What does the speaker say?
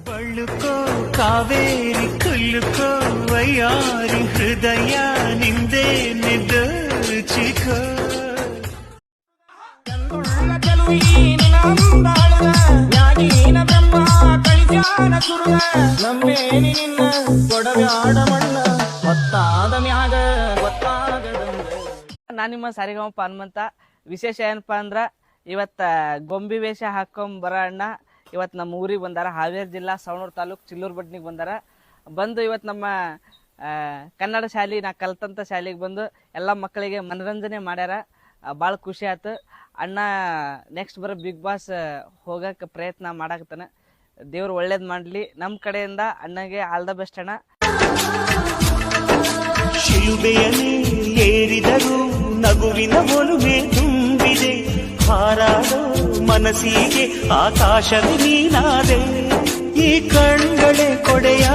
ಬಳ್ಳುಕೋ ಕಾವೇರಿ ಕುಲ್ಲುಕೋ ವಯ್ಯಾರಿ ಹೃದಯ ನಿಂದೇ ನಿರ್ದಚಿಕೋ ನಂಬೇನಿ ನಿನ್ನ ಕೊಡವ್ಯಾಡ ಮಣ್ಣ ಗೊತ್ತಾದ ಮ್ಯಾಗ ಗೊತ್ತಾಗದಂಗ. ನಾನು ನಿಮ್ಮ ಸಾರಿಗಮಪ ಹನುಮಂತ. ವಿಶೇಷ ಏನಪ್ಪ ಅಂದ್ರೆ ಇವತ್ತು ಗೊಂಬಿ ವೇಷ ಹಾಕೊಂಬರ ಅಣ್ಣ ಇವತ್ತು ನಮ್ಮ ಊರಿಗೆ ಬಂದಾರ. ಹಾವೇರಿ ಜಿಲ್ಲಾ ಸವಣೂರು ತಾಲೂಕು ಚಿಲ್ಲೂರು ಬಡ್ನಿಗೆ ಬಂದಾರ. ಬಂದು ಇವತ್ತು ನಮ್ಮ ಕನ್ನಡ ಶಾಲೆ ನಾ ಕಲ್ತಂಥ ಶಾಲೆಗೆ ಬಂದು ಎಲ್ಲ ಮಕ್ಕಳಿಗೆ ಮನರಂಜನೆ ಮಾಡ್ಯಾರ. ಭಾಳ ಖುಷಿ ಆಯ್ತು. ಅಣ್ಣ ನೆಕ್ಸ್ಟ್ ಬರೋ ಬಿಗ್ ಬಾಸ್ ಹೋಗಕ್ಕೆ ಪ್ರಯತ್ನ ಮಾಡಾಕತ್ತಾನೆ. ದೇವ್ರು ಒಳ್ಳೇದು ಮಾಡಲಿ. ನಮ್ಮ ಕಡೆಯಿಂದ ಅಣ್ಣಗೆ ಆಲ್ ದ ಬೆಸ್ಟ್ ಅಣ್ಣ. ಶಿಲುಬೆಯನ್ನೇ ಏರಿದರೂ ನಗುವಿನ ಒಲುಮೆ ತುಂಬಿದೆ. ಹಾರಾಡೋ ಮನಸ್ಸಿಗೆ ಆಕಾಶವೇ ನೀನಾದೆ. ಈ ಕಣ್ಗಳೇ ಕೊಡೆಯ